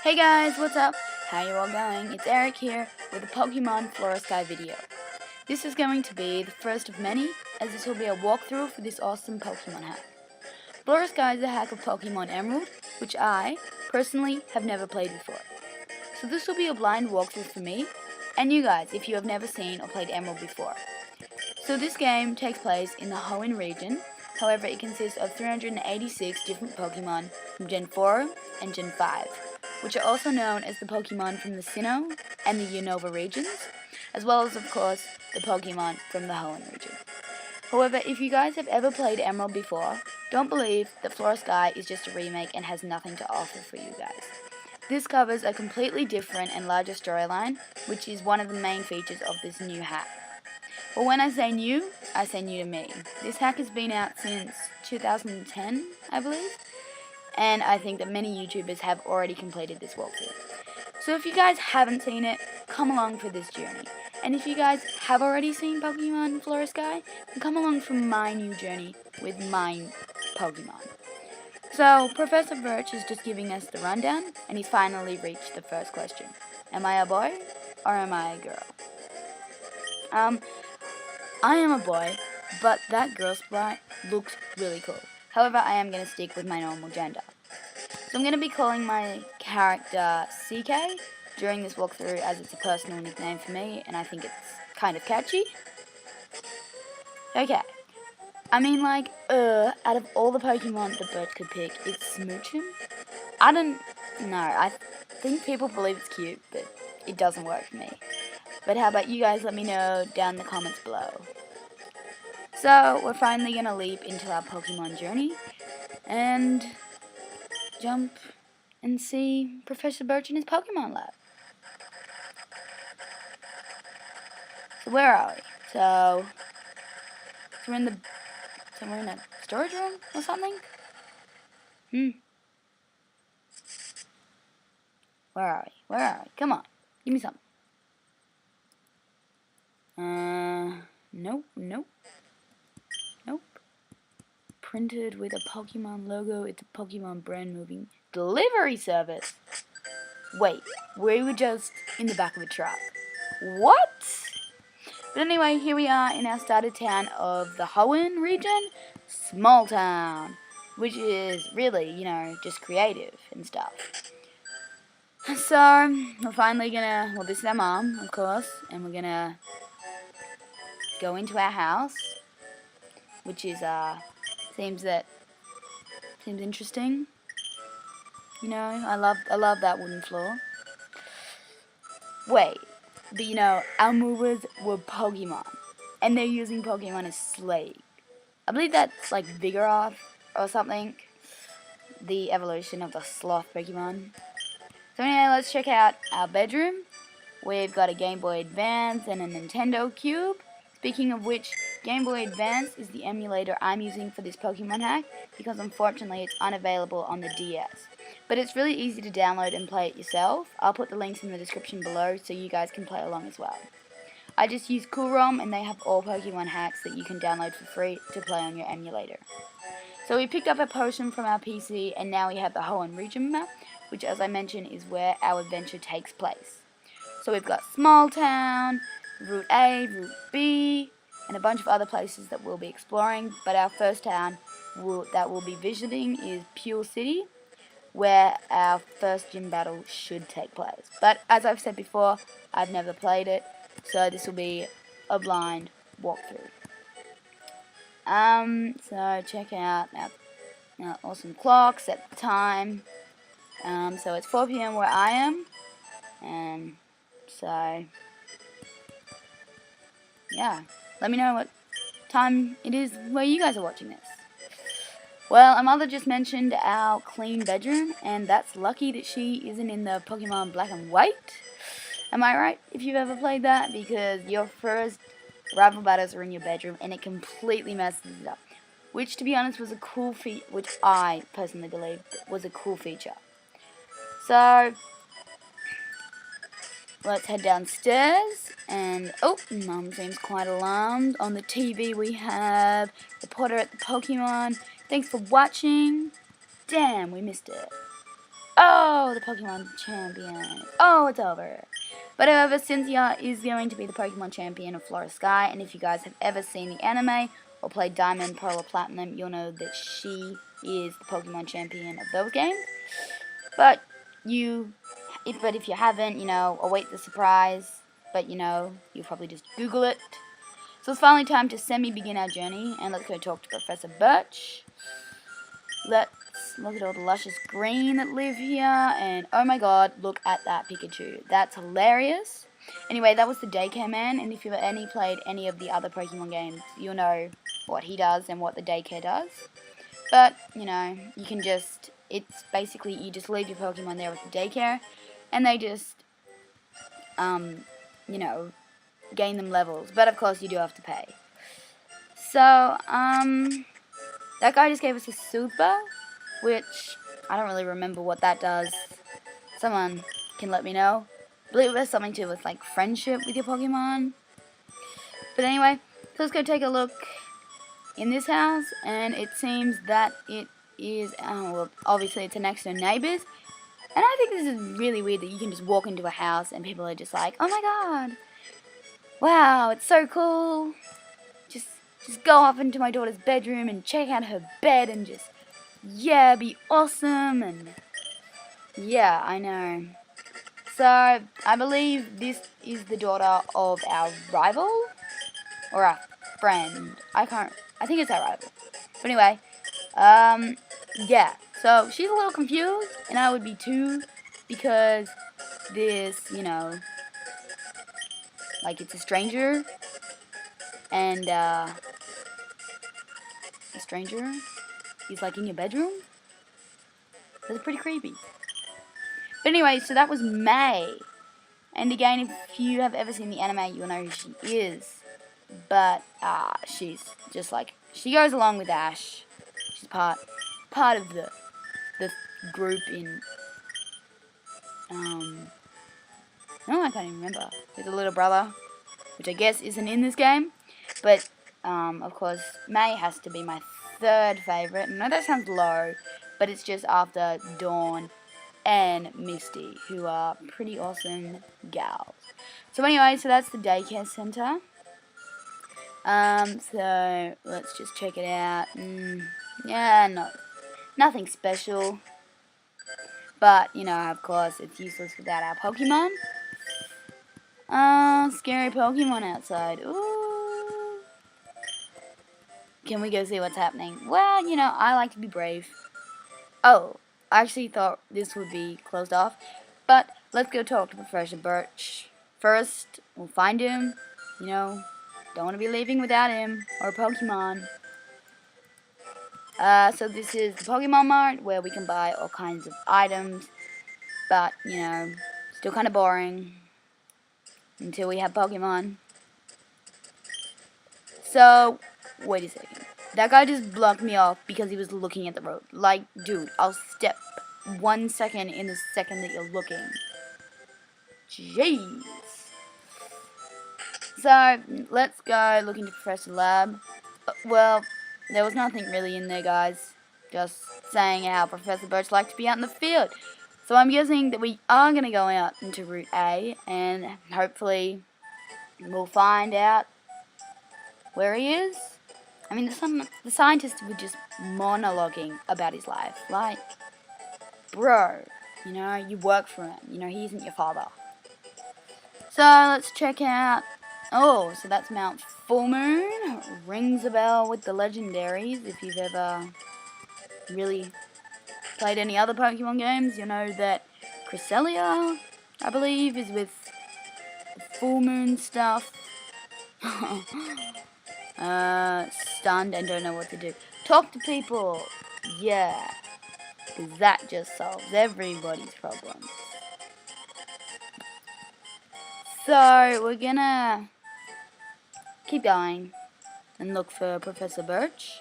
Hey guys, what's up? How you all going? It's Eric here with a Pokemon Flora Sky video. This is going to be the first of many, as this will be a walkthrough for this awesome Pokemon hack. Flora Sky is a hack of Pokemon Emerald, which I, personally, have never played before. So this will be a blind walkthrough for me, and you guys, if you have never seen or played Emerald before. So this game takes place in the Hoenn region, however it consists of 386 different Pokemon from Gen 4 and Gen 5. Which are also known as the Pokemon from the Sinnoh and the Unova regions, as well as, of course, the Pokemon from the Hoenn region. However, if you guys have ever played Emerald before, don't believe that Flora Sky is just a remake and has nothing to offer for you guys. This covers a completely different and larger storyline, which is one of the main features of this new hack. Well, when I say new to me. This hack has been out since 2010, I believe. And I think that many YouTubers have already completed this walkthrough. So if you guys haven't seen it, come along for this journey. And if you guys have already seen Pokemon Flora Sky, then come along for my new journey with my Pokemon. So Professor Birch is just giving us the rundown, and he's finally reached the first question. Am I a boy or am I a girl? I am a boy, but that girl sprite looks really cool. However, I am going to stick with my normal gender. So I'm going to be calling my character CK during this walkthrough, as it's a personal nickname for me, and I think it's kind of catchy. Okay. I mean, like, out of all the Pokemon that Birch could pick, it's Smoochum. I don't know. I think people believe it's cute, but it doesn't work for me. But how about you guys let me know down in the comments below. So, we're finally going to leap into our Pokemon journey and jump and see Professor Birch in his Pokemon lab. So where are we? So we're in a storage room or something? Where are we? Come on. Give me something. Nope. Printed with a Pokemon logo. It's a Pokemon brand moving delivery service. Wait, we were just in the back of a truck. What? But anyway, here we are in our starter town of the Hoenn region, Small Town, which is really, just creative and stuff. So, we're finally gonna, this is our mom, of course, and we're gonna go into our house, which is, seems interesting. I love that wooden floor. Wait, but our movers were Pokemon, and they're using Pokemon as slave. I believe that's like Vigoroth or something, the evolution of the sloth Pokemon. So anyway, let's check out our bedroom. We've got a Game Boy Advance and a Nintendo Cube. Speaking of which, Game Boy Advance is the emulator I'm using for this Pokemon hack, because unfortunately it's unavailable on the DS. But it's really easy to download and play it yourself. I'll put the links in the description below so you guys can play along as well. I just use CoolROM, and they have all Pokemon hacks that you can download for free to play on your emulator. So we picked up a potion from our PC, and now we have the Hoenn region map, which, as I mentioned, is where our adventure takes place. So we've got Small Town, Route A, Route B, and a bunch of other places that we'll be exploring. But our first town that we'll be visiting is Pure City, where our first gym battle should take place. But as I've said before, I've never played it, so this will be a blind walkthrough. So check out our awesome clock, set the time, So it's 4 p.m. where I am, and so yeah, let me know what time it is where you guys are watching this. Well, our mother just mentioned our clean bedroom, and that's lucky that she isn't in the Pokemon Black and White. Am I right, if you've ever played that? Because your first rival battles are in your bedroom, and it completely messes it up. Which, to be honest, was a cool feature, which I personally believe was a cool feature. So, let's head downstairs, and oh, Mum seems quite alarmed. On the TV we have Reporter at the Pokemon. Thanks for watching. Damn, we missed it. Oh, the Pokemon champion. Oh, it's over. But however, Cynthia is going to be the Pokemon champion of Flora Sky, and if you guys have ever seen the anime or played Diamond, Pearl, or Platinum, you'll know that she is the Pokemon champion of those games. But if you haven't, await the surprise. But you'll probably just Google it. So it's finally time to semi-begin our journey, and let's go talk to Professor Birch. Let's look at all the luscious green that live here, and oh my god, look at that Pikachu. That's hilarious. Anyway, that was the Daycare Man, and if you've played any of the other Pokemon games, you'll know what he does and what the Daycare does. But, you can just, it's basically, you just leave your Pokemon there with the Daycare, and they just, gain them levels. But of course, you do have to pay. So, that guy just gave us a super, which I don't really remember what that does. Someone can let me know. I believe it has something to do with like friendship with your Pokemon. But anyway, so let's go take a look in this house, and it seems that it is, well, obviously it's a next door neighbors. And I think this is really weird that you can just walk into a house and people are just like, oh my god, wow, it's so cool. Just go up into my daughter's bedroom and check out her bed and just, yeah, be awesome. And yeah, I know. So, I believe this is the daughter of our rival, or our friend. I think it's our rival. But anyway, yeah. So, she's a little confused, and I would be too, because this, like it's a stranger, and, a stranger is like in your bedroom. That's pretty creepy. But anyway, so that was May. And again, if you have ever seen the anime, you'll know who she is. But she's just like, she goes along with Ash. She's part of the group in no, I can't even remember. With a little brother, which I guess isn't in this game. But of course, May has to be my third favorite. I know that sounds low, but it's just after Dawn and Misty, who are pretty awesome gals. So anyway, so that's the daycare center. So let's just check it out. Yeah, nothing special. But, of course, it's useless without our Pokemon. Scary Pokemon outside. Ooh. Can we go see what's happening? Well, I like to be brave. Oh, I actually thought this would be closed off. But let's go talk to Professor Birch. First, we'll find him. Don't want to be leaving without him or Pokemon. So this is the Pokemon Mart where we can buy all kinds of items. But, still kind of boring until we have Pokemon. So, wait a second. That guy just blocked me off because he was looking at the road. Like, dude, I'll step 1 second in the second that you're looking. Jeez. So, let's go look into Professor Lab. Well, there was nothing really in there, guys. Just saying how Professor Birch liked to be out in the field. So I'm guessing that we are going to go out into Route A, and hopefully we'll find out where he is. I mean, the scientists were just monologuing about his life. Like, bro, you work for him. He isn't your father. So let's check out. Oh, so that's Mount Full Moon. Rings a bell with the legendaries if you've ever really played any other Pokemon games, you'll know that Cresselia, I believe, is with the full moon stuff. Stunned and don't know what to do. Talk to people. Yeah. Because that just solves everybody's problems. So, we're gonna keep going and look for Professor Birch.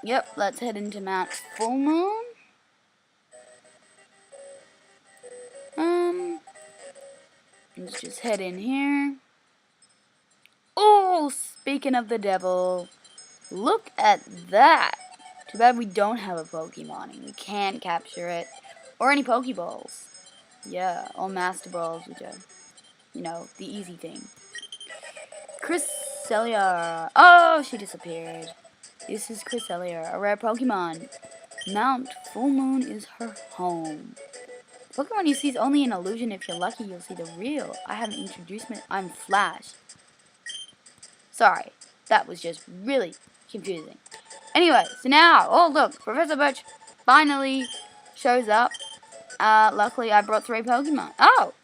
Yep, let's head into Mount Full Moon. Let's just head in here. Oh, speaking of the devil, look at that. Too bad we don't have a Pokemon and we can't capture it. Or any Pokeballs. Yeah, or Master Balls, which are, the easy thing. Cresselia. Oh, she disappeared. This is Cresselia, a rare Pokemon. Mount Full Moon is her home. The Pokemon you see is only an illusion. If you're lucky, you'll see the real. I haven't introduced me. I'm Flash. Sorry, that was just really confusing. Anyway, so now, oh look, Professor Birch finally shows up. Luckily I brought 3 Pokemon. Oh,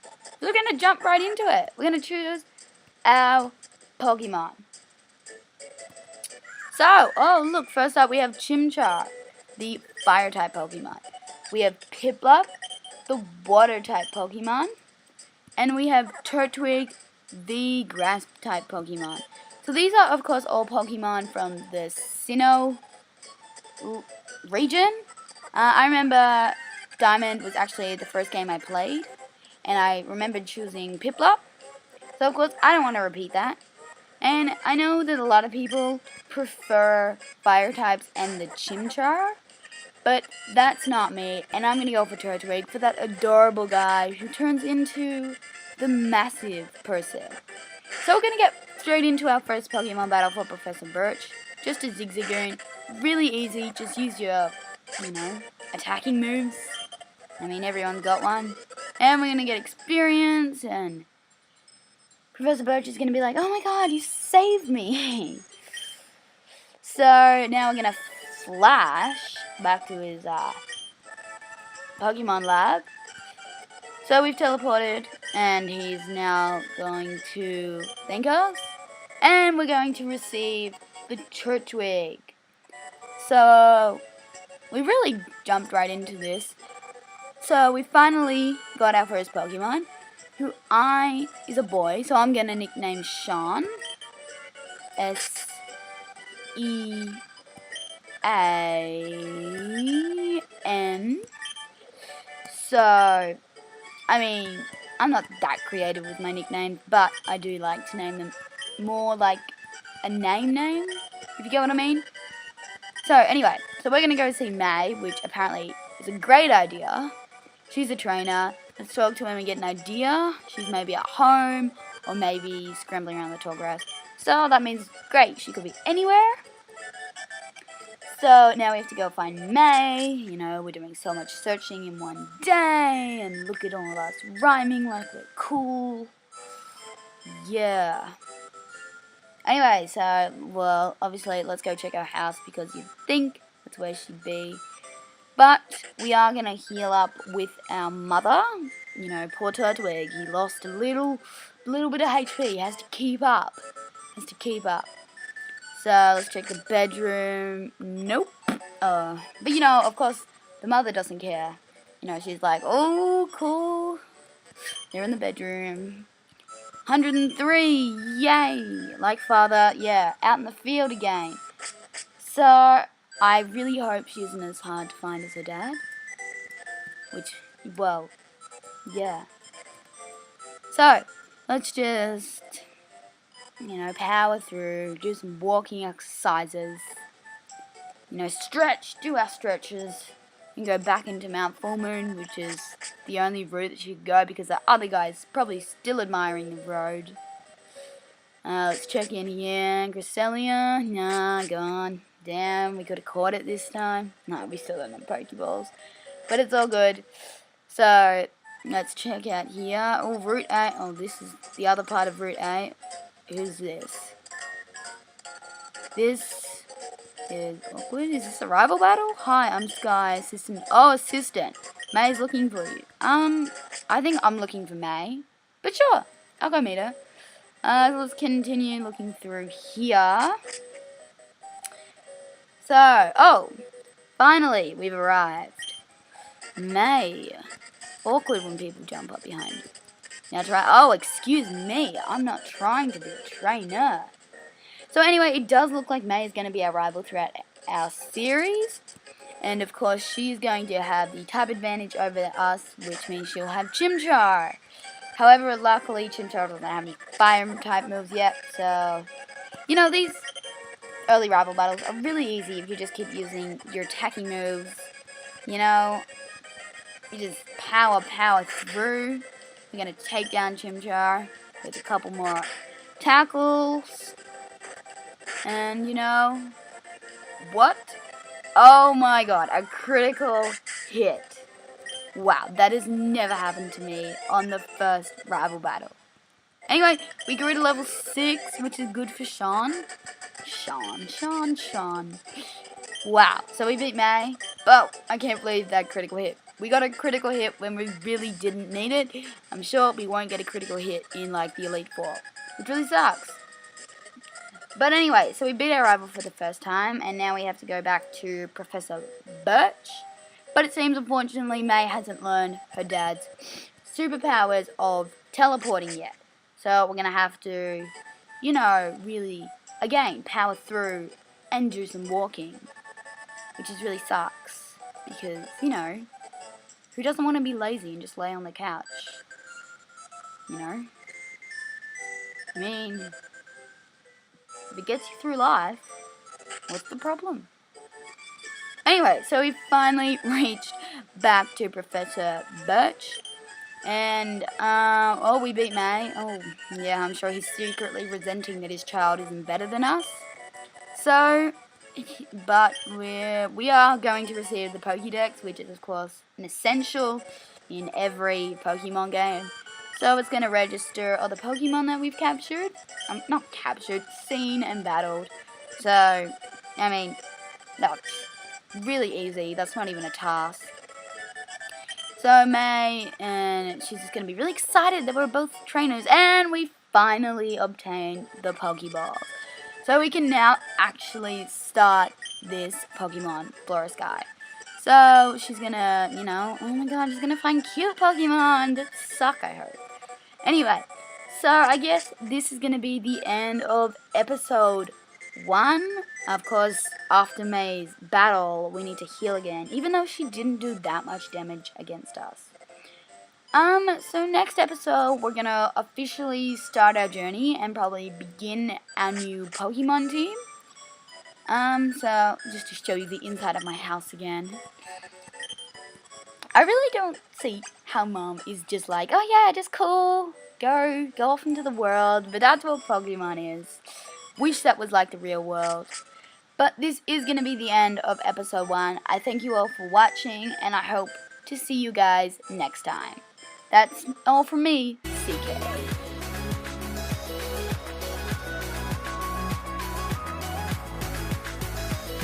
we're gonna jump right into it. We're gonna choose our Pokemon. So, oh look, first up we have Chimchar, the Fire-type Pokemon. We have Piplup, the Water-type Pokemon. And we have Turtwig, the Grass-type Pokemon. So these are, of course, all Pokemon from the Sinnoh region. I remember Diamond was actually the first game I played, and I remembered choosing Piplup. So, of course, I don't want to repeat that. And I know that a lot of people prefer Fire types and the Chimchar, but that's not me, and I'm going to go for Turtwig, for that adorable guy who turns into the massive person. So we're going to get straight into our first Pokemon battle for Professor Birch. Just a Zigzagoon. Really easy. Just use your, attacking moves. I mean, everyone's got one. And we're going to get experience, and Professor Birch is going to be like, oh my god, you saved me. So now we're going to flash back to his Pokemon lab. So we've teleported, and he's now going to thank us, and we're going to receive the Turtwig. So we really jumped right into this. So we finally got our first Pokemon, who is a boy, so I'm gonna nickname Sean. S-E-A-N. So, I mean, I'm not that creative with my nicknames, but I do like to name them more like a name, if you get what I mean. So, anyway, so we're going to go see May, which apparently is a great idea. She's a trainer. Let's talk to her and get an idea. She's maybe at home, or maybe scrambling around the tall grass. So, that means, great, she could be anywhere. So now we have to go find May. We're doing so much searching in one day, and look at all of us rhyming like we're cool. Yeah. Anyway, so, well, obviously, let's go check our house, because you'd think that's where she'd be. But we are going to heal up with our mother. Poor Turtwig, he lost a little bit of HP. He has to keep up. So, let's check the bedroom. Nope. But, of course, the mother doesn't care. She's like, oh, cool. They're in the bedroom. 103. Yay. Like father, yeah, out in the field again. So, I really hope she isn't as hard to find as her dad. Which, well, yeah. So, let's just, power through, do some walking exercises. Stretch, do our stretches, and go back into Mount Full Moon, which is the only route that you could go, because the other guy's probably still admiring the road. Let's check in here. Cresselia, nah, gone. Damn, we could have caught it this time. No, we still don't have Pokeballs, but it's all good. So, let's check out here. Oh, Route 8. Oh, this is the other part of Route 8. Who's this? This is awkward. Is this a rival battle? Hi, I'm Sky, assistant. Oh, assistant. May's looking for you. I think I'm looking for May. But sure, I'll go meet her. Let's continue looking through here. So, oh, finally, we've arrived. May. Awkward when people jump up behind you. Now try. Oh, excuse me. I'm not trying to be a trainer. So anyway, it does look like May is going to be our rival throughout our series. And of course, she's going to have the type advantage over us, which means she'll have Chimchar. However, luckily, Chimchar doesn't have any fire type moves yet. So, you know, these early rival battles are really easy if you just keep using your attacking moves. You know, you just power through. We're going to take down Chimchar with a couple more tackles. And, you know, what? Oh my god, a critical hit. Wow, that has never happened to me on the first rival battle. Anyway, we grew to level 6, which is good for Sean. Sean. Wow, so we beat May, but I can't believe that critical hit. We got a critical hit when we really didn't need it. I'm sure we won't get a critical hit in like the Elite Four, which really sucks. But anyway, so we beat our rival for the first time, and now we have to go back to Professor Birch. But it seems, unfortunately, May hasn't learned her dad's superpowers of teleporting yet. So we're going to have to, you know, really, again, power through and do some walking. Which just really sucks. Because, you know, who doesn't want to be lazy and just lay on the couch? You know? I mean, if it gets you through life, what's the problem? Anyway, so we finally reached back to Professor Birch. And, oh, we beat May. Oh, yeah, I'm sure he's secretly resenting that his child isn't better than us. So, but we are going to receive the Pokédex, which is, of course, an essential in every Pokemon game. So it's going to register all the Pokemon that we've captured. Not captured, seen and battled. So, I mean, that's really easy. That's not even a task. So May, and she's just going to be really excited that we're both trainers. And we finally obtained the Pokeball. So we can now actually start this Pokemon, Flora Sky. So she's going to, you know, oh my god, she's going to find cute Pokemon that suck, I hope. Anyway, so I guess this is going to be the end of episode 1. Of course, after May's battle, we need to heal again, even though she didn't do that much damage against us. So next episode, we're going to officially start our journey and probably begin our new Pokemon team. So just to show you the inside of my house again. I really don't see how Mom is just like, oh yeah, just cool, go off into the world, but that's what Pokemon is. Wish that was like the real world. But this is going to be the end of episode 1. I thank you all for watching, and I hope to see you guys next time. That's all from me, CK.